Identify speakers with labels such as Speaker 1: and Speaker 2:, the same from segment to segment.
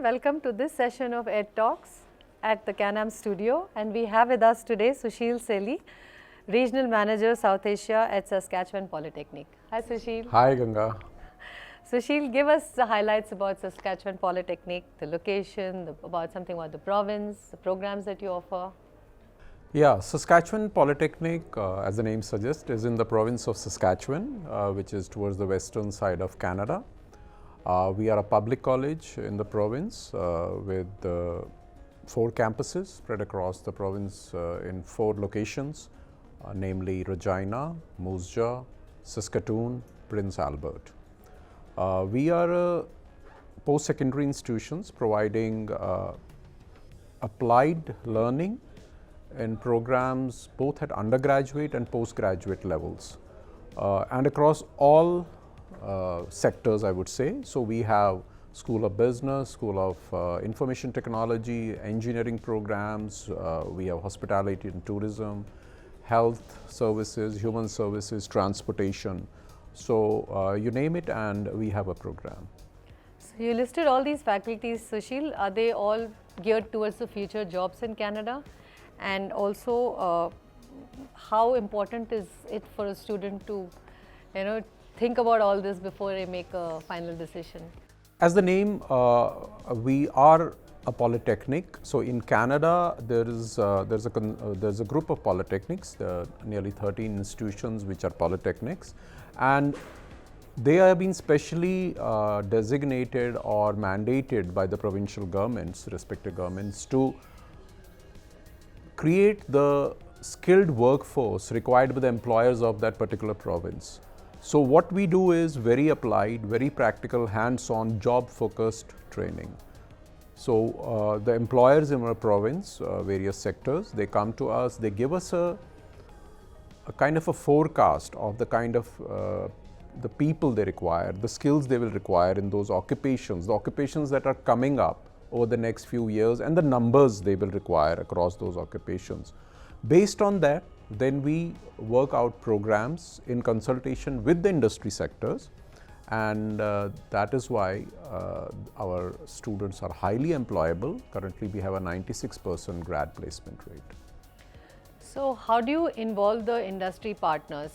Speaker 1: welcome to this session of EdTalks at the Canam studio, and we have with us today Sushil Seli, Regional Manager South Asia at Saskatchewan Polytechnic. Hi Sushil.
Speaker 2: Hi Ganga.
Speaker 1: Sushil, give us the highlights about Saskatchewan Polytechnic, the location, something about the province, the programs that you offer.
Speaker 2: Yeah, Saskatchewan Polytechnic, as the name suggests, is in the province of Saskatchewan, which is towards the western side of Canada. We are a public college in the province with 4 campuses spread across the province in 4 locations, namely Regina, Moose Jaw, Saskatoon, Prince Albert. We are post-secondary institutions providing applied learning in programs both at undergraduate and postgraduate levels and across all sectors, I would say. So we have School of Business, School of Information Technology, engineering programs, we have hospitality and tourism, health services, human services, transportation. So you name it and we have a program.
Speaker 1: So you listed all these faculties, Sushil. Are they all geared towards the future jobs in Canada? And also, how important is it for a student to, think about all this before they make a final decision?
Speaker 2: As the name, we are a polytechnic. So in Canada, there's a group of polytechnics, nearly 13 institutions which are polytechnics, and they have been specially designated or mandated by the provincial governments, respective governments, to create the skilled workforce required by the employers of that particular province. So what we do is very applied, very practical, hands-on, job-focused training. So the employers in our province, various sectors, they come to us, they give us a kind of a forecast of the kind of the people they require, the skills they will require in those occupations, the occupations that are coming up over the next few years, and the numbers they will require across those occupations. Based on that, then we work out programs in consultation with the industry sectors, and that is why our students are highly employable. Currently, we have a 96% grad placement rate.
Speaker 1: So how do you involve the industry partners,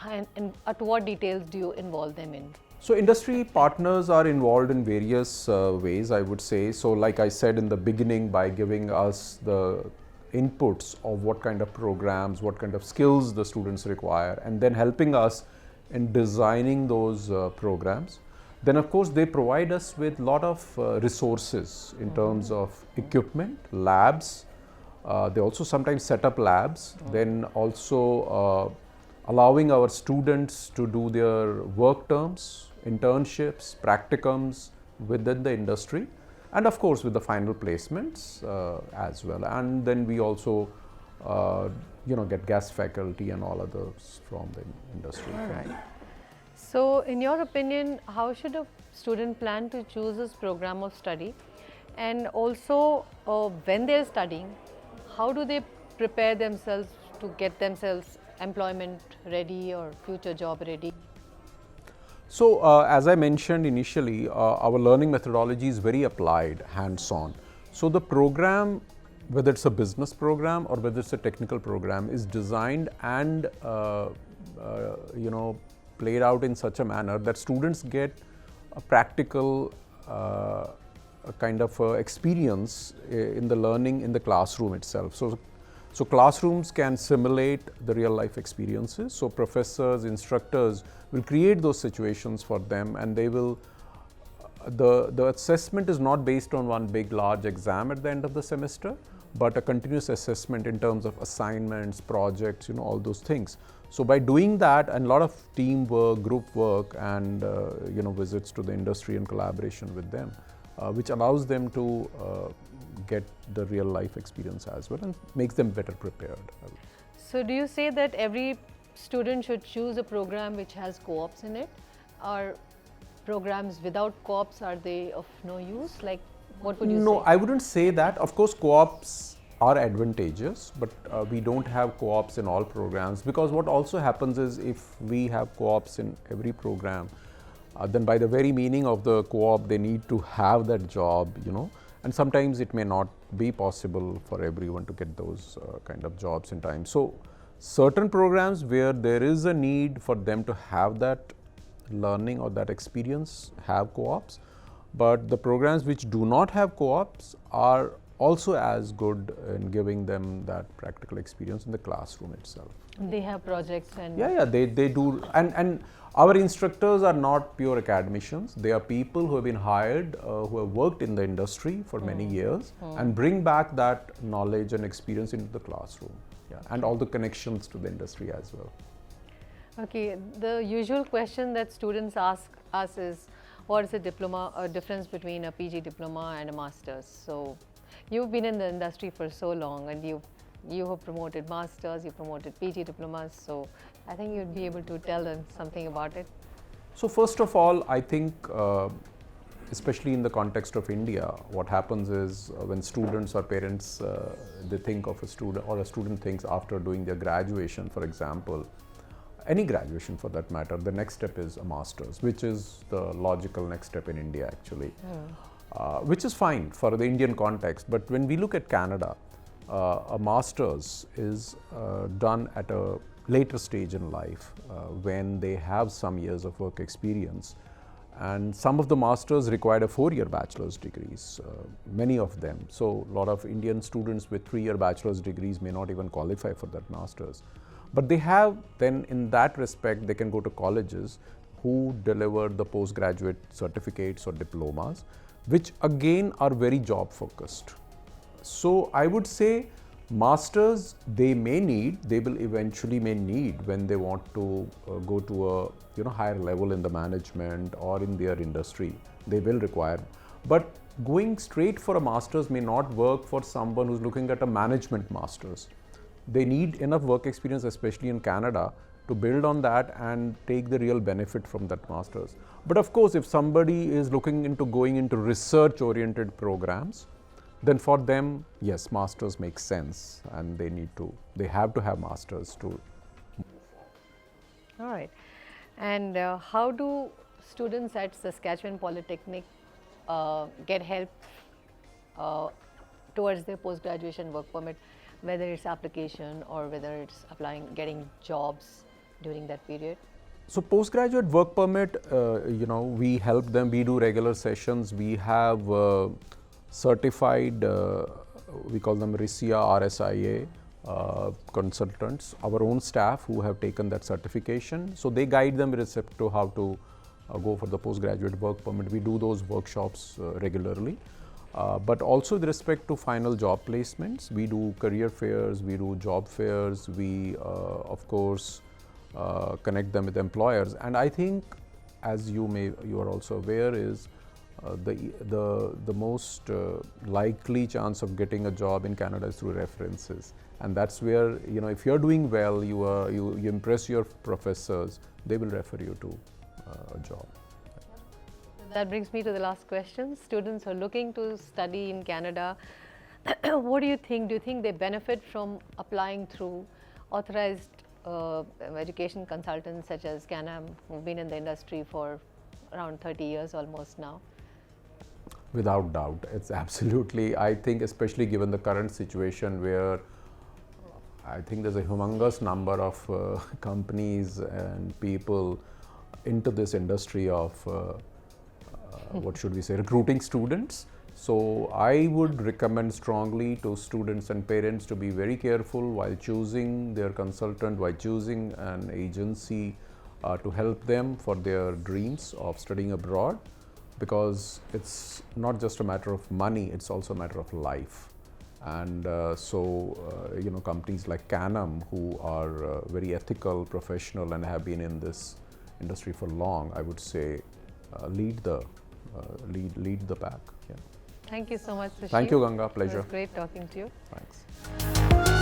Speaker 1: and at what details do you involve them in?
Speaker 2: So industry partners are involved in various ways, I would say. So like I said in the beginning, by giving us the inputs of what kind of programs, what kind of skills the students require, and then helping us in designing those programs. Then of course they provide us with a lot of resources in terms of equipment, labs. They also sometimes set up labs, then also allowing our students to do their work terms, internships, practicums within the industry, and of course with the final placements as well. And then we also get guest faculty and all others from the industry.
Speaker 1: All right. So in your opinion, how should a student plan to choose this program of study? And also when they're studying, how do they prepare themselves to get themselves employment ready or future job ready?
Speaker 2: So as I mentioned initially, our learning methodology is very applied, hands-on. So the program, whether it's a business program or whether it's a technical program, is designed and played out in such a manner that students get a practical kind of experience in the learning in the classroom itself. So classrooms can simulate the real life experiences. So professors, instructors will create those situations for them, and they will, the assessment is not based on one big large exam at the end of the semester, but a continuous assessment in terms of assignments, projects, all those things. So by doing that, and a lot of teamwork, group work, and visits to the industry and collaboration with them, which allows them to get the real life experience as well and makes them better prepared.
Speaker 1: So do you say that every student should choose a program which has co-ops in it, or programs without co-ops, are they of no use? Like, what would you say?
Speaker 2: No, I wouldn't say that. Of course, co-ops are advantageous, but we don't have co-ops in all programs, because what also happens is if we have co-ops in every program, then by the very meaning of the co-op, they need to have that job, and sometimes it may not be possible for everyone to get those kind of jobs in time. So certain programs where there is a need for them to have that learning or that experience have co-ops, but the programs which do not have co-ops are also as good in giving them that practical experience in the classroom itself.
Speaker 1: They have projects and
Speaker 2: They do, and our instructors are not pure academicians. They are people who have been hired, who have worked in the industry for many years and bring back that knowledge and experience into the classroom, and all the connections to the industry as well.
Speaker 1: Okay, the usual question that students ask us is, what is the difference between a PG diploma and a master's? So you've been in the industry for so long, and you have promoted masters, you promoted PG diplomas, so I think you'd be able to tell them something about it.
Speaker 2: So first of all, I think, especially in the context of India, what happens is when students or parents, they think of a student, or a student thinks after doing their graduation, for example, any graduation for that matter, the next step is a master's, which is the logical next step in India actually, which is fine for the Indian context. But when we look at Canada, a master's is done at a later stage in life when they have some years of work experience, and some of the masters require a 4-year bachelor's degrees, many of them. So a lot of Indian students with 3-year bachelor's degrees may not even qualify for that master's. But they have, then in that respect, they can go to colleges who deliver the postgraduate certificates or diplomas, which again are very job focused. So I would say masters they will eventually may need when they want to go to a higher level in the management or in their industry, they will require. But going straight for a master's may not work for someone who's looking at a management master's. They need enough work experience, especially in Canada, to build on that and take the real benefit from that master's. But of course, if somebody is looking into going into research-oriented programs, then for them, yes, masters make sense, and they have to have masters to.
Speaker 1: All right. And how do students at Saskatchewan Polytechnic get help towards their post-graduation work permit, whether it's application or whether it's getting jobs during that period?
Speaker 2: So postgraduate work permit, we help them. We do regular sessions. We have certified, we call them RSIA consultants, our own staff who have taken that certification. So they guide them with respect to how to go for the postgraduate work permit. We do those workshops regularly. But also with respect to final job placements, we do career fairs, we do job fairs, we of course connect them with employers. And I think, as you are also aware, is the most likely chance of getting a job in Canada is through references, and that's where if you're doing well, you impress your professors, they will refer you to a job.
Speaker 1: That brings me to the last question. Students who are looking to study in Canada, what do you think? Do you think they benefit from applying through authorized education consultants such as Canam, who've been in the industry for around 30 years almost now?
Speaker 2: Without doubt, it's absolutely, I think, especially given the current situation where I think there's a humongous number of companies and people into this industry of what should we say, recruiting students. So I would recommend strongly to students and parents to be very careful while choosing their consultant, while choosing an agency to help them for their dreams of studying abroad, because it's not just a matter of money, it's also a matter of life. And companies like Canam, who are very ethical, professional, and have been in this industry for long, I would say lead the pack. Yeah.
Speaker 1: Thank you so much, Sushil.
Speaker 2: Thank you, Ganga. Pleasure.
Speaker 1: It was great talking to you.
Speaker 2: Thanks.